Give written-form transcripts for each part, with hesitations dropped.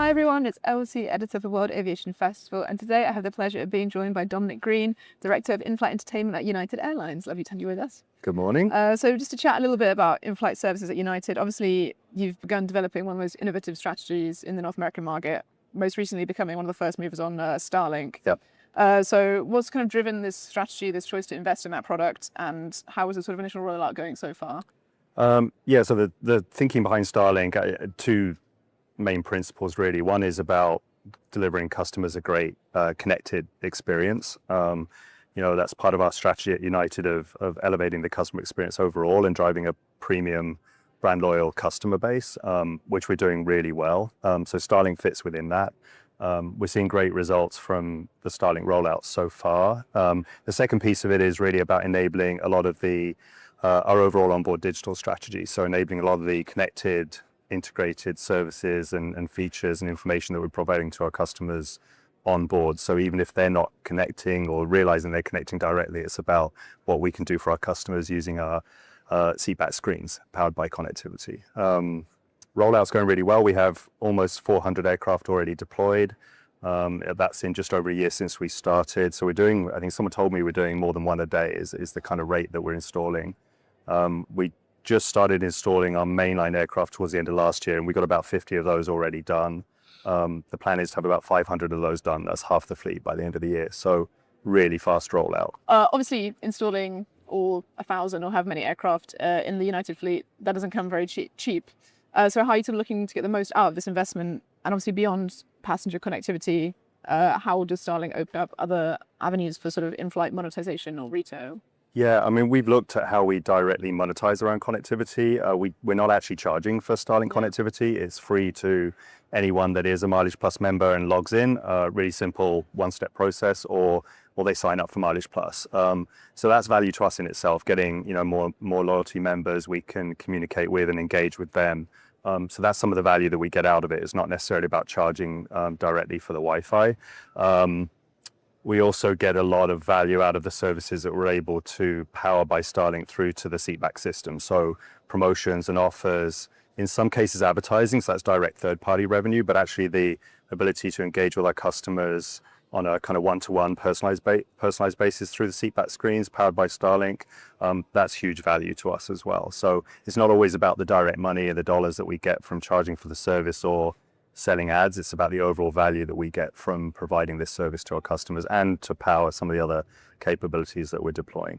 Hi everyone, it's Elsie, editor for World Aviation Festival, and today I have the pleasure of being joined by Dominic Green, Director of Inflight Entertainment at United Airlines. Lovely to have you with us. Good morning. So just to chat a little bit about in-flight services at United, obviously you've begun developing one of the most innovative strategies in the North American market, most recently becoming one of the first movers on Starlink. Yep. So what's kind of driven this strategy, this choice to invest in that product, and how was the sort of initial rollout going so far? So the thinking behind Starlink, two main principles really. One is about delivering customers a great connected experience. That's part of our strategy at United of elevating the customer experience overall and driving a premium brand loyal customer base, which we're doing really well. So Starlink fits within that. We're seeing great results from the Starlink rollout so far. The second piece of it is really about enabling a lot of our overall onboard digital strategy. So enabling a lot of the connected, integrated services and features and information that we're providing to our customers on board. So even if they're not connecting or realizing they're connecting directly, it's about what we can do for our customers using our seatback screens powered by connectivity. Rollout's going really well. We have almost 400 aircraft already deployed. That's in just over a year since we started. So I think someone told me we're doing more than one a day is the kind of rate that we're installing. We just started installing our mainline aircraft towards the end of last year, and we got about 50 of those already done. The plan is to have about 500 of those done. That's half the fleet by the end of the year. So really fast rollout. Obviously, installing all 1,000 or however many aircraft in the United fleet, that doesn't come very cheap. So how are you sort of looking to get the most out of this investment? And obviously beyond passenger connectivity, how does Starlink open up other avenues for sort of in-flight monetization or retail? Yeah, I mean, we've looked at how we directly monetize around connectivity. We're not actually charging for Starlink connectivity. It's free to anyone that is a Mileage Plus member and logs in. Really simple one-step process, or they sign up for Mileage Plus. So that's value to us in itself. Getting more loyalty members we can communicate with and engage with them. So that's some of the value that we get out of it. It's not necessarily about charging directly for the Wi-Fi. We also get a lot of value out of the services that we're able to power by Starlink through to the seatback system. So promotions and offers, in some cases advertising, so that's direct third-party revenue, but actually the ability to engage with our customers on a kind of one-to-one personalized basis through the seatback screens powered by Starlink, that's huge value to us as well. So it's not always about the direct money and the dollars that we get from charging for the service or selling ads. It's about the overall value that we get from providing this service to our customers and to power some of the other capabilities that we're deploying.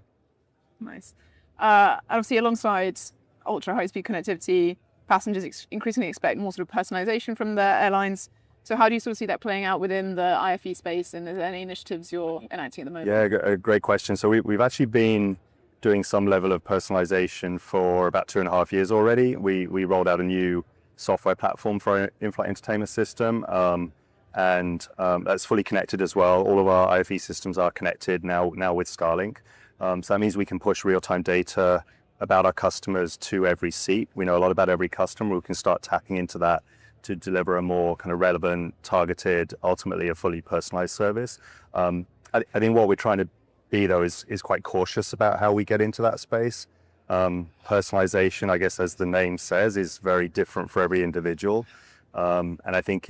Nice. Obviously, alongside ultra high-speed connectivity, passengers increasingly expect more sort of personalization from the airlines. So how do you sort of see that playing out within the IFE space, and is there any initiatives you're enacting at the moment? Yeah, a great question. So we've actually been doing some level of personalization for about 2.5 years already. We rolled out a new software platform for our in-flight entertainment system, and that's fully connected as well. All of our IFE systems are connected now with Starlink. So that means we can push real-time data about our customers to every seat. We know a lot about every customer. We can start tapping into that to deliver a more kind of relevant, targeted, ultimately a fully personalized service. I think what we're trying to be, though, is quite cautious about how we get into that space. Personalization, I guess, as the name says, is very different for every individual. And I think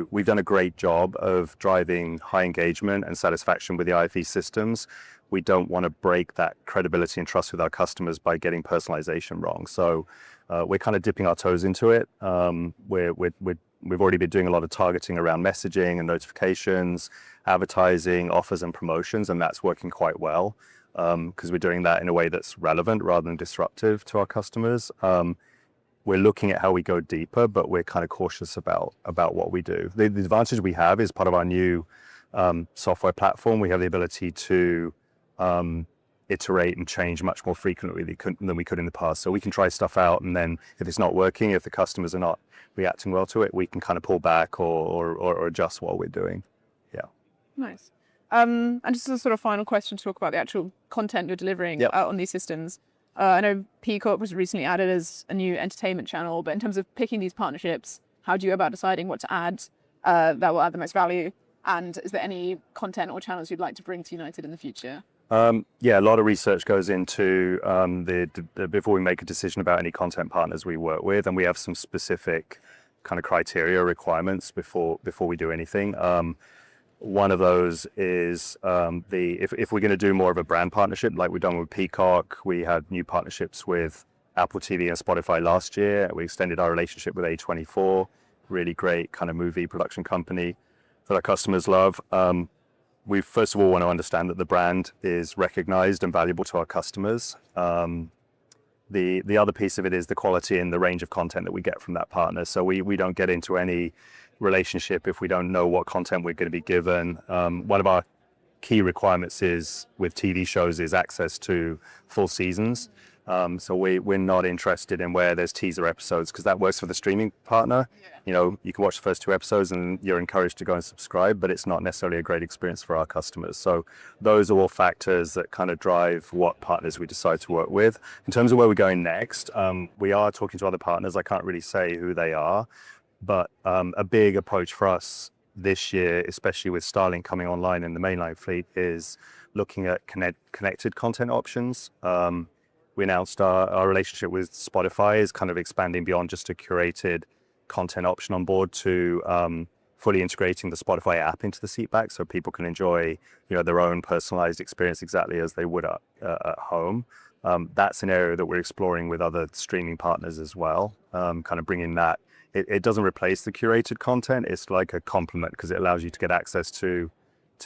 we've done a great job of driving high engagement and satisfaction with the IFE systems. We don't want to break that credibility and trust with our customers by getting personalization wrong. So we're kind of dipping our toes into it. We've already been doing a lot of targeting around messaging and notifications, advertising, offers and promotions, and that's working quite well because we're doing that in a way that's relevant rather than disruptive to our customers. We're looking at how we go deeper, but we're kind of cautious about what we do. The advantage we have is part of our new software platform. We have the ability to iterate and change much more frequently than we could in the past. So we can try stuff out, and then if it's not working, if the customers are not reacting well to it, we can kind of pull back or adjust what we're doing. Yeah. Nice. And just as a sort of final question to talk about the actual content you're delivering on these systems. I know Peacock was recently added as a new entertainment channel, but in terms of picking these partnerships, how do you go about deciding what to add that will add the most value? And is there any content or channels you'd like to bring to United in the future? Yeah, a lot of research goes into before we make a decision about any content partners we work with, and we have some specific kind of criteria requirements before we do anything. One of those is if we're going to do more of a brand partnership, like we've done with Peacock. We had new partnerships with Apple TV and Spotify last year. We extended our relationship with A24, really great kind of movie production company that our customers love. We first of all want to understand that the brand is recognized and valuable to our customers. The other piece of it is the quality and the range of content that we get from that partner. So we don't get into any relationship if we don't know what content we're going to be given. One of our key requirements is with TV shows is access to full seasons. So we're not interested in where there's teaser episodes, because that works for the streaming partner. You know, you can watch the first 2 episodes and you're encouraged to go and subscribe, but it's not necessarily a great experience for our customers. So those are all factors that kind of drive what partners we decide to work with. In terms of where we're going next, we are talking to other partners. I can't really say who they are, but a big approach for us this year, especially with Starlink coming online in the mainline fleet, is looking at connected content options. We announced our relationship with Spotify is kind of expanding beyond just a curated content option on board to fully integrating the Spotify app into the seatback, so people can enjoy, you know, their own personalized experience exactly as they would at home. That's an area that we're exploring with other streaming partners as well. Kind of bringing that. It doesn't replace the curated content. It's like a complement, because it allows you to get access to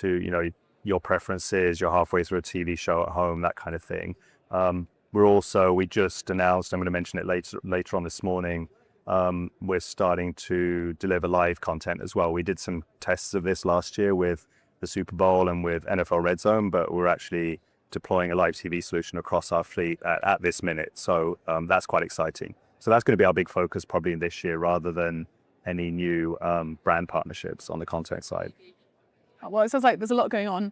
you know, your preferences. You're halfway through a TV show at home, that kind of thing. We just announced, I'm going to mention it later on this morning, we're starting to deliver live content as well. We did some tests of this last year with the Super Bowl and with NFL Red Zone, but we're actually deploying a live TV solution across our fleet at this minute. So that's quite exciting. So that's going to be our big focus probably in this year, rather than any new brand partnerships on the content side. Well, it sounds like there's a lot going on.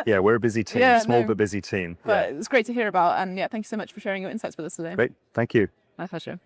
Yeah, we're a busy team, but busy team. But it's great to hear about, and yeah, thank you so much for sharing your insights with us today. Great, thank you. My pleasure.